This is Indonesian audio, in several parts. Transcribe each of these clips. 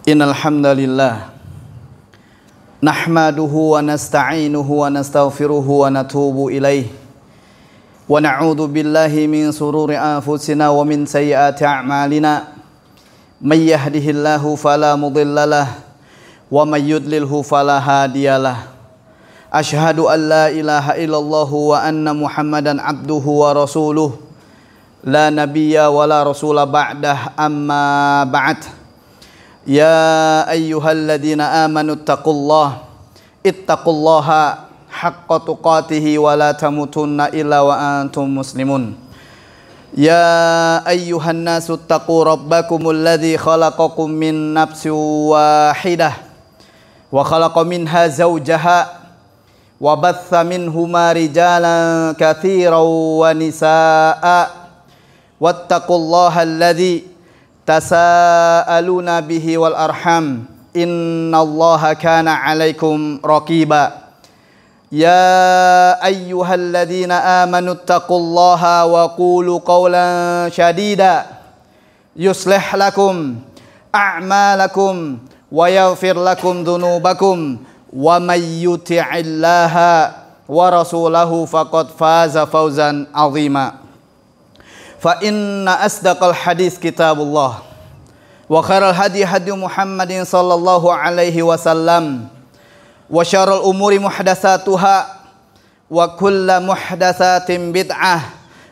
Innal hamdalillah nahmaduhu wa nasta'inuhu wa nastaghfiruhu wa natubu ilaih wa na'udzu billahi min sururi anfusina wa min sayyiati a'malina may yahdihillahu fala mudhillalah wa may yudlilhu fala hadiyalah. Asyhadu an la ilaha illallah wa anna Muhammadan abduhu wa rasuluh la nabiyya wa la rasula ba'dah, amma ba'd. Ya ayyuhalladzina amanu ittaqullaha haqqa tuqatihi wa la tamutunna illa wa antum muslimun. Ya ayyuhan nasu ittaqu rabbakumul ladzi khalaqakum min nafsin wahidah wa khalaqa minha zawjaha wa batha minhuma rijalan katsiran wa nisaa'a wattaqullaha alladzi tasaaluna bihi wal arham innallaha kana 'alaikum raqiba. Ya ayyuhalladzina amanu taqullaha wa qulu qawlan shadida yuslih lakum a'malakum wa yaghfir lakum dhunubakum wa may yuti'illaha wa rasulahu faqad faza fawzan 'azima. Fa inna asdaqal hadis kitabullah wa khairal hadi hadi Muhammadin sallallahu alaihi wasallam wa syarrul umuri muhdatsatuha wa kullu muhdatsatin bid'ah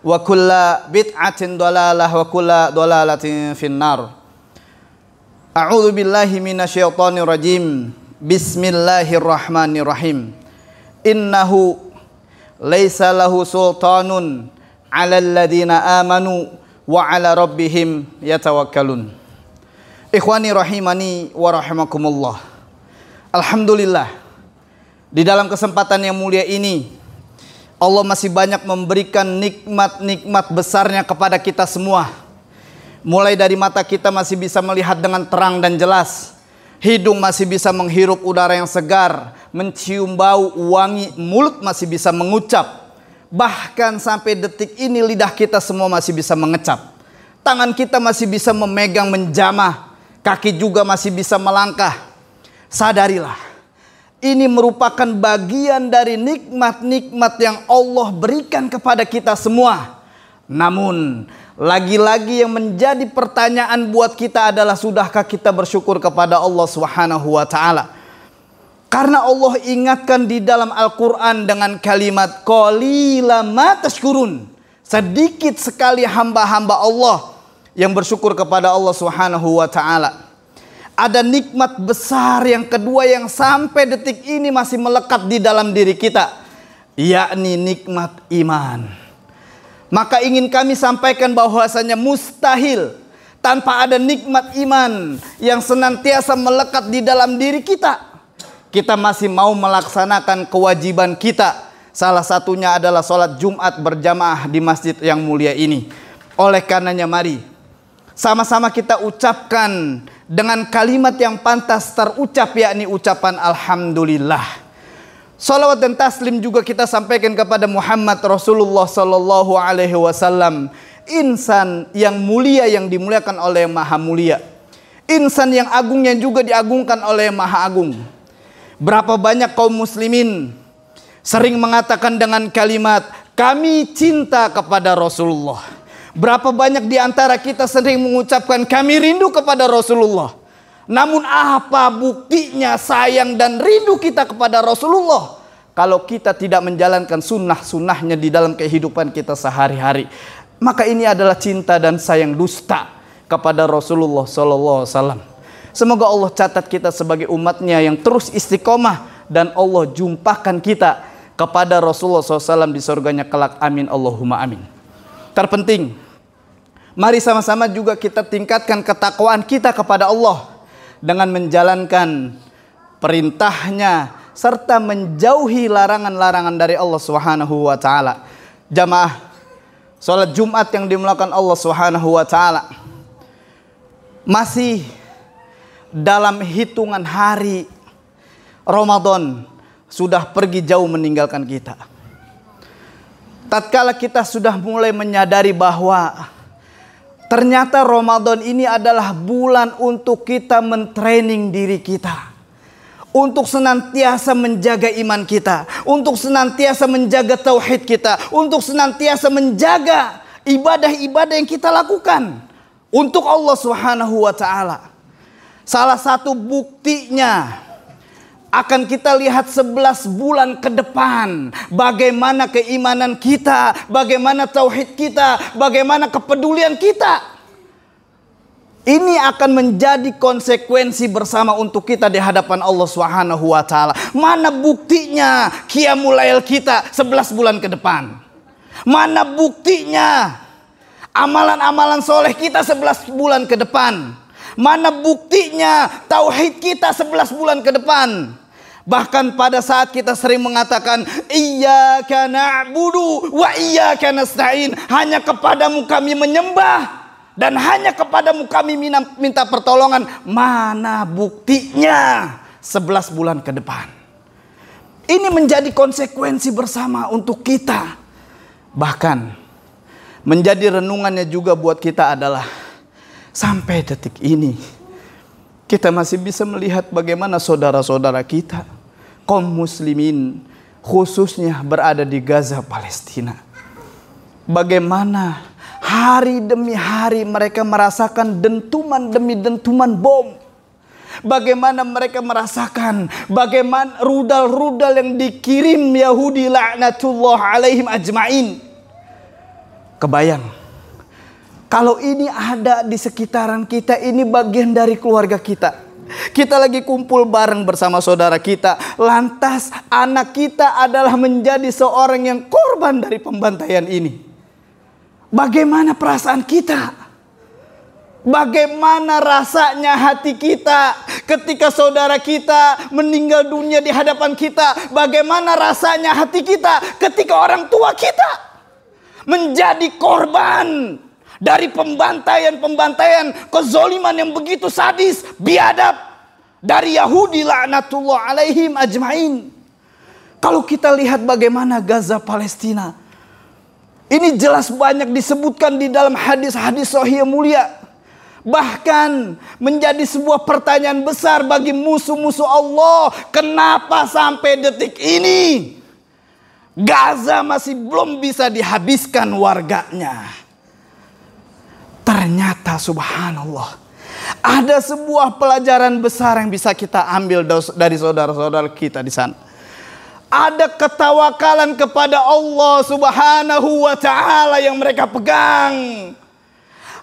wa kullu bid'atin dhalalah wa kullu dhalalatin finnar. A'udzu billahi minasyaitonir rajim. Bismillahirrahmanirrahim. Innahu laisa lahu sultanun 'alal ladzina amanu wa 'ala rabbihim yatawakkalun. Ikhwani rahimani wa rahimakumullah. Alhamdulillah, di dalam kesempatan yang mulia ini Allah masih banyak memberikan nikmat-nikmat besarnya kepada kita semua. Mulai dari mata kita masih bisa melihat dengan terang dan jelas, hidung masih bisa menghirup udara yang segar, mencium bau wangi, mulut masih bisa mengucap. Bahkan sampai detik ini lidah kita semua masih bisa mengecap. Tangan kita masih bisa memegang menjamah. Kaki juga masih bisa melangkah. Sadarilah, ini merupakan bagian dari nikmat-nikmat yang Allah berikan kepada kita semua. Namun, lagi-lagi yang menjadi pertanyaan buat kita adalah, sudahkah kita bersyukur kepada Allah Subhanahu wa ta'ala? Karena Allah ingatkan di dalam Al-Quran dengan kalimat qalilan ma tashkurun. Sedikit sekali hamba-hamba Allah yang bersyukur kepada Allah Subhanahu wa ta'ala. Ada nikmat besar yang kedua yang sampai detik ini masih melekat di dalam diri kita, yakni nikmat iman. Maka ingin kami sampaikan bahwasanya mustahil tanpa ada nikmat iman yang senantiasa melekat di dalam diri kita, kita masih mau melaksanakan kewajiban kita. Salah satunya adalah sholat Jumat berjamaah di masjid yang mulia ini. Oleh karenanya mari sama-sama kita ucapkan dengan kalimat yang pantas terucap, yakni ucapan Alhamdulillah. Salawat dan taslim juga kita sampaikan kepada Muhammad Rasulullah sallallahu alaihi wasallam, insan yang mulia yang dimuliakan oleh yang maha mulia, insan yang agung yang juga diagungkan oleh yang maha agung. Berapa banyak kaum muslimin sering mengatakan dengan kalimat kami cinta kepada Rasulullah. Berapa banyak di antara kita sering mengucapkan kami rindu kepada Rasulullah. Namun apa buktinya sayang dan rindu kita kepada Rasulullah kalau kita tidak menjalankan sunnah-sunnahnya di dalam kehidupan kita sehari-hari? Maka ini adalah cinta dan sayang dusta kepada Rasulullah sallallahu alaihi wasallam. Semoga Allah catat kita sebagai umatnya yang terus istiqomah, dan Allah jumpakan kita kepada Rasulullah SAW di surganya kelak. Amin Allahumma amin. Terpenting, mari sama-sama juga kita tingkatkan ketakwaan kita kepada Allah dengan menjalankan perintahnya serta menjauhi larangan-larangan dari Allah Subhanahu wa ta'ala. Jamaah salat Jumat yang dimulakan Allah Subhanahu wa ta'ala, masih dalam hitungan hari Ramadan sudah pergi jauh meninggalkan kita. Tatkala kita sudah mulai menyadari bahwa Ternyata Ramadan ini adalah bulan untuk kita mentraining diri kita, untuk senantiasa menjaga iman kita, untuk senantiasa menjaga tauhid kita, untuk senantiasa menjaga ibadah-ibadah yang kita lakukan untuk Allah Subhanahu wa taala. Salah satu buktinya akan kita lihat 11 bulan ke depan, bagaimana keimanan kita, bagaimana tauhid kita, bagaimana kepedulian kita. Ini akan menjadi konsekuensi bersama untuk kita di hadapan Allah Subhanahu wa taala. Mana buktinya qiyamul lail kita 11 bulan ke depan? Mana buktinya amalan-amalan soleh kita 11 bulan ke depan? Mana buktinya tauhid kita 11 bulan ke depan? Bahkan pada saat kita sering mengatakan iyyaka na'budu wa iyyaka nasta'in, hanya kepadamu kami menyembah dan hanya kepadamu kami minta pertolongan. Mana buktinya 11 bulan ke depan? Ini menjadi konsekuensi bersama untuk kita. Bahkan menjadi renungannya juga buat kita adalah sampai detik ini kita masih bisa melihat bagaimana saudara-saudara kita, kaum muslimin, khususnya berada di Gaza, Palestina. Bagaimana hari demi hari mereka merasakan dentuman demi dentuman bom. Bagaimana mereka merasakan bagaimana rudal-rudal yang dikirim Yahudi laknatullah alaihim ajma'in. Kebayang, kalau ini ada di sekitaran kita, ini bagian dari keluarga kita. Kita lagi kumpul bareng bersama saudara kita. Lantas anak kita adalah menjadi seorang yang korban dari pembantaian ini. Bagaimana perasaan kita? Bagaimana rasanya hati kita ketika saudara kita meninggal dunia di hadapan kita? Bagaimana rasanya hati kita ketika orang tua kita menjadi korban dari pembantaian-pembantaian, kezoliman yang begitu sadis, biadab dari Yahudi laknatullah alaihim ajma'in. Kalau kita lihat bagaimana Gaza, Palestina, ini jelas banyak disebutkan di dalam hadis-hadis sahih mulia. Bahkan menjadi sebuah pertanyaan besar bagi musuh-musuh Allah, kenapa sampai detik ini Gaza masih belum bisa dihabiskan warganya? Ternyata subhanallah, ada sebuah pelajaran besar yang bisa kita ambil dari saudara-saudara kita di sana. Ada ketawakalan kepada Allah Subhanahu wa taala yang mereka pegang.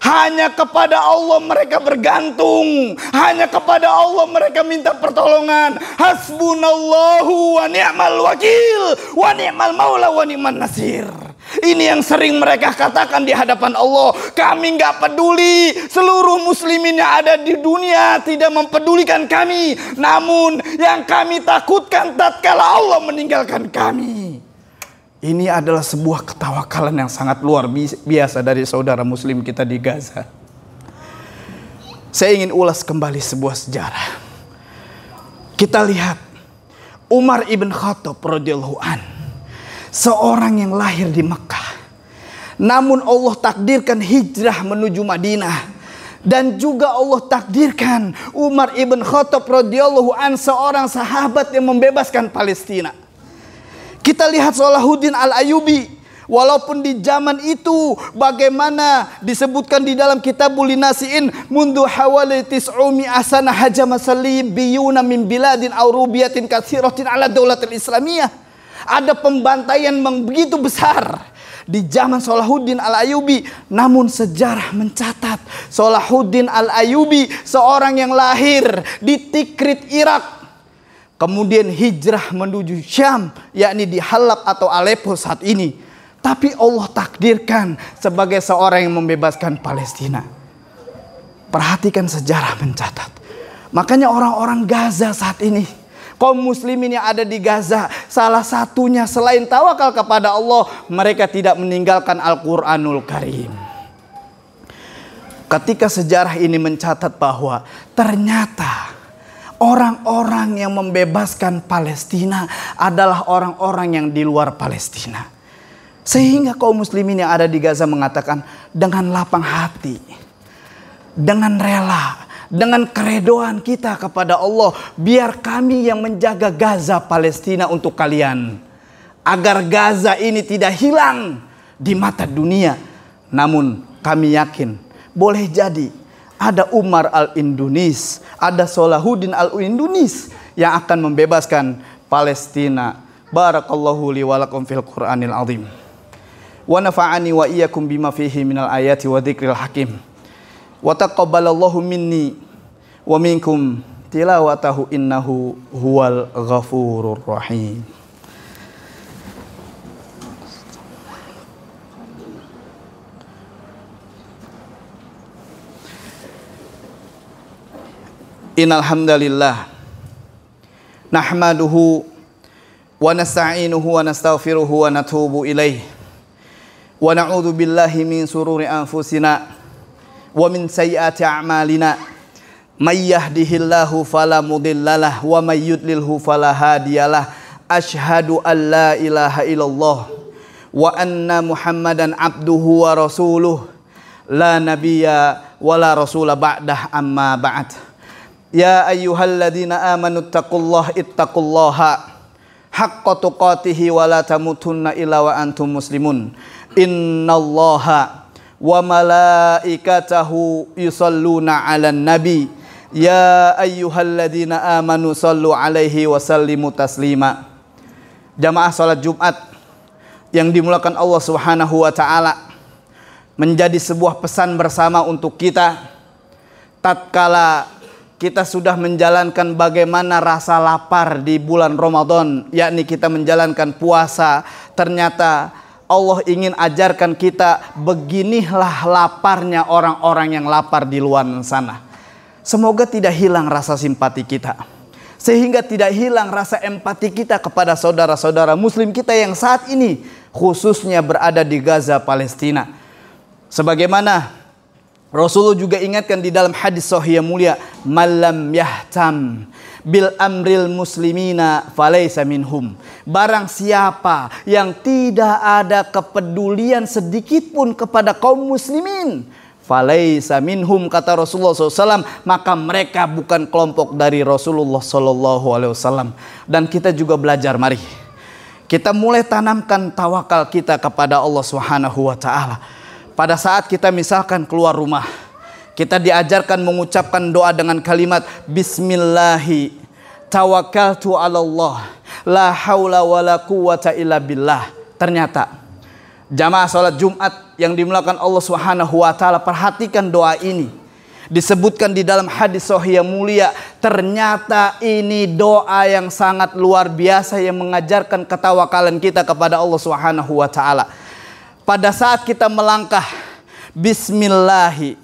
Hanya kepada Allah mereka bergantung. Hanya kepada Allah mereka minta pertolongan. Hasbunallahu wa ni'mal wakil, wa ni'mal maula wa ni'man nasir. Ini yang sering mereka katakan di hadapan Allah. Kami nggak peduli, seluruh muslimin yang ada di dunia tidak mempedulikan kami. Namun yang kami takutkan tatkala Allah meninggalkan kami. Ini adalah sebuah ketawakalan yang sangat luar biasa dari saudara muslim kita di Gaza. Saya ingin ulas kembali sebuah sejarah. Kita lihat Umar ibn Khattab radhiyallahu an, seorang yang lahir di Mekah, namun Allah takdirkan hijrah menuju Madinah. Dan juga Allah takdirkan Umar ibn Khattab radhiyallahu an seorang sahabat yang membebaskan Palestina. Kita lihat Salahuddin Al-Ayyubi, walaupun di zaman itu bagaimana disebutkan di dalam Kitabul Linasiin, mundu hawali tis'umi asana hajama salim biyuna min biladin aurubiyatin katsiratin ala daulatil islamiyah. Ada pembantaian yang begitu besar di zaman Salahuddin Al-Ayyubi. Namun sejarah mencatat Salahuddin Al-Ayyubi seorang yang lahir di Tikrit, Irak, kemudian hijrah menuju Syam, yakni di Halab atau Aleppo saat ini. Tapi Allah takdirkan sebagai seorang yang membebaskan Palestina. Perhatikan sejarah mencatat. Makanya orang-orang Gaza saat ini, kaum muslimin yang ada di Gaza, salah satunya selain tawakal kepada Allah, mereka tidak meninggalkan Al-Quranul Karim. Ketika sejarah ini mencatat bahwa ternyata orang-orang yang membebaskan Palestina adalah orang-orang yang di luar Palestina. Sehingga kaum muslimin yang ada di Gaza mengatakan dengan lapang hati, dengan rela, dengan keredoan kita kepada Allah, biar kami yang menjaga Gaza Palestina untuk kalian, agar Gaza ini tidak hilang di mata dunia. Namun kami yakin boleh jadi ada Umar Al-Indonis, ada Salahuddin Al-Indonis yang akan membebaskan Palestina. Barakallahu li wa lakum fil Qur'anil azim. Wa nafa'ani wa iyyakum bima fihi minal ayati wa dzikril hakim. Wa taqabbalallahu minni wa minkum tilawatahu innahu huwal ghafurur rahim. Innal hamdalillah nahmaduhu wa nasta'inuhu wa nastaghfiruhu wa natubu ilaih wa na'udzu billahi min sururi anfusina wa min sayyiati a'malina may yahdihillahu fala mudhillalah wa may yudlilhu fala hadiyalah. Asyhadu an la ilaha illallah wa anna Muhammadan abduhu wa rasuluh la nabiyya wa la rasula ba'dah amma ba'd. Ya ayyuhalladzina amanu ittaqullaha haqqa tuqatihi wa la tamutunna illa wa antum muslimun. Innallaha wa malaikatahu yusalluna 'alan nabi ya ayyuhalladzina amanu sallu 'alaihi wa sallimu taslima. Jamaah salat Jumat yang dimulakan Allah Subhanahu wa taala, menjadi sebuah pesan bersama untuk kita tatkala kita sudah menjalankan bagaimana rasa lapar di bulan Ramadan, yakni kita menjalankan puasa. Ternyata Allah ingin ajarkan kita, beginilah laparnya orang-orang yang lapar di luar sana. Semoga tidak hilang rasa simpati kita, sehingga tidak hilang rasa empati kita kepada saudara-saudara muslim kita yang saat ini khususnya berada di Gaza Palestina. Sebagaimana Rasulullah juga ingatkan di dalam hadis sahih yang mulia, malam yahtam bil amril muslimina falaysa minhum. Barang siapa yang tidak ada kepedulian sedikit pun kepada kaum muslimin, falaysa minhum, kata Rasulullah SAW, maka mereka bukan kelompok dari Rasulullah SAW. Dan kita juga belajar, mari kita mulai tanamkan tawakal kita kepada Allah Subhanahu wa taala. Pada saat kita misalkan keluar rumah, kita diajarkan mengucapkan doa dengan kalimat Bismillahi tawakkaltu 'alallah la haula wala quwwata illa billah. Ternyata jamaah salat Jumat yang dimulakan Allah Subhanahu wa taala, perhatikan doa ini. Disebutkan di dalam hadis sahih yang mulia, ternyata ini doa yang sangat luar biasa yang mengajarkan ketawakalan kita kepada Allah Subhanahu wa taala. Pada saat kita melangkah Bismillahi,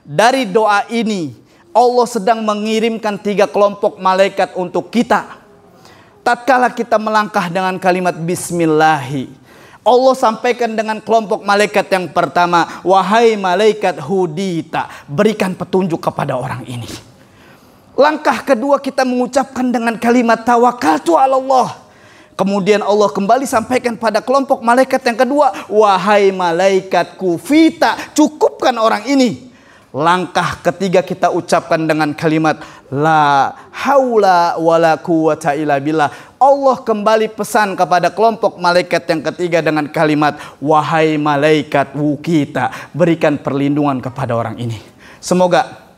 dari doa ini Allah sedang mengirimkan 3 kelompok malaikat untuk kita. Tatkala kita melangkah dengan kalimat Bismillahi, Allah sampaikan dengan kelompok malaikat yang pertama, wahai malaikat hudita, berikan petunjuk kepada orang ini. Langkah kedua kita mengucapkan dengan kalimat tawakkaltu 'alallah. Kemudian Allah kembali sampaikan pada kelompok malaikat yang kedua, wahai malaikat kufita, cukupkan orang ini. Langkah ketiga kita ucapkan dengan kalimat la haula wala quwwata illa billah. Allah kembali pesan kepada kelompok malaikat yang ketiga dengan kalimat wahai malaikat wukita, berikan perlindungan kepada orang ini. Semoga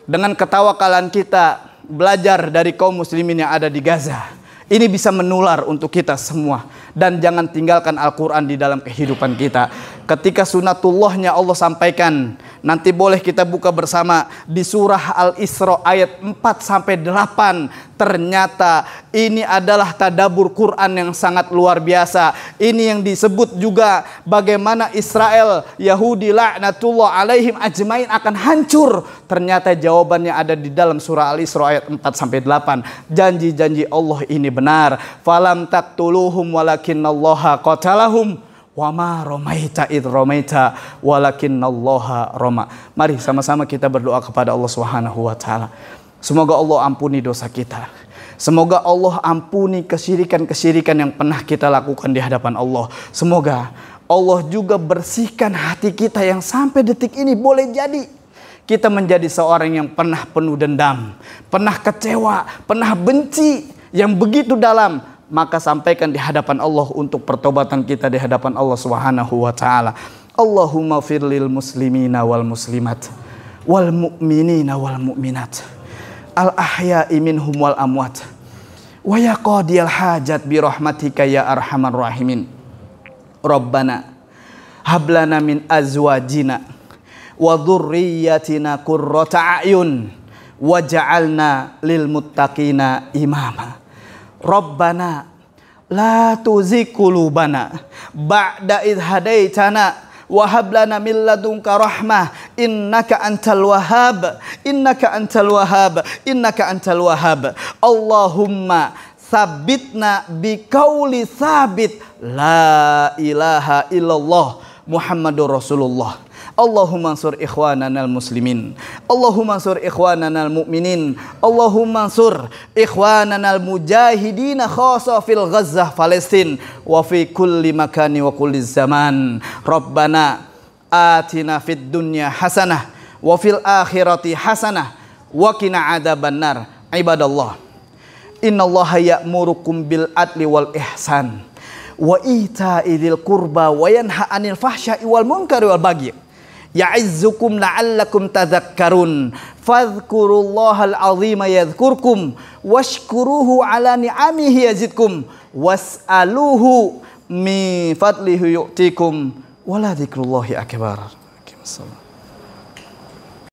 dengan ketawakalan kita belajar dari kaum muslimin yang ada di Gaza, ini bisa menular untuk kita semua. Dan jangan tinggalkan Al-Quran di dalam kehidupan kita. Ketika sunatullahnya Allah sampaikan, nanti boleh kita buka bersama di surah Al-Isra ayat 4-8. Ternyata ini adalah tadabbur Quran yang sangat luar biasa. Ini yang disebut juga bagaimana Israel, Yahudi laknatullah alaihim ajmain akan hancur. Ternyata jawabannya ada di dalam surah Al-Isra ayat 4-8. Janji-janji Allah ini benar. Falam taqtuluhum walakinallaha qatalahum wa ma ramaita id ramaita walakinallaha rama. Mari sama-sama kita berdoa kepada Allah Subhanahu wa taala. Semoga Allah ampuni dosa kita. Semoga Allah ampuni kesyirikan-kesyirikan yang pernah kita lakukan di hadapan Allah. Semoga Allah juga bersihkan hati kita yang sampai detik ini boleh jadi kita menjadi seorang yang pernah penuh dendam, pernah kecewa, pernah benci yang begitu dalam, maka sampaikan di hadapan Allah untuk pertobatan kita di hadapan Allah Subhanahu wa taala. Allahumma firlil muslimina wal muslimat wal mu'minina wal mu'minat al ahya'i minhum wal amwat wa ya qadiyal hajat bi rahmatika ya arhamar rahimin. Rabbana hablana min azwajina wa dhurriyyatina qurrata a'yun waj'alna lil muttaqina imama. Rabbana la tuzigh qulubana ba'da idh hadaitana wa hab lana min ladunka rahmah innaka antal wahhab innaka antal wahhab innaka antal wahhab. Allahumma sabbitna biqauli sabit la ilaha illallah Muhammadur Rasulullah. Allahumma ansur ikhwananal muslimin, Allahumma ansur ikhwananal mu'minin, Allahumma ansur ikhwananal mujahidin khassa fil Ghazzah Palestin wa fi kulli makani wa kulli zaman. Rabbana atina fid dunya hasanah wa fil akhirati hasanah wa qina adzabannar. Ibadallah, innallaha ya'murukum bil adli wal ihsan wa ita'i dzil qurba wa yanha 'anil fahsya'i wal munkari wal baghi ya'izzukum la'allakum tadhakkarun fadhkurullahal 'azima yadhkurkum washkuruhu 'ala ni'amihi yazidkum was'aluhu min fadlihi yu'tikum wala dzikrullahi akbar.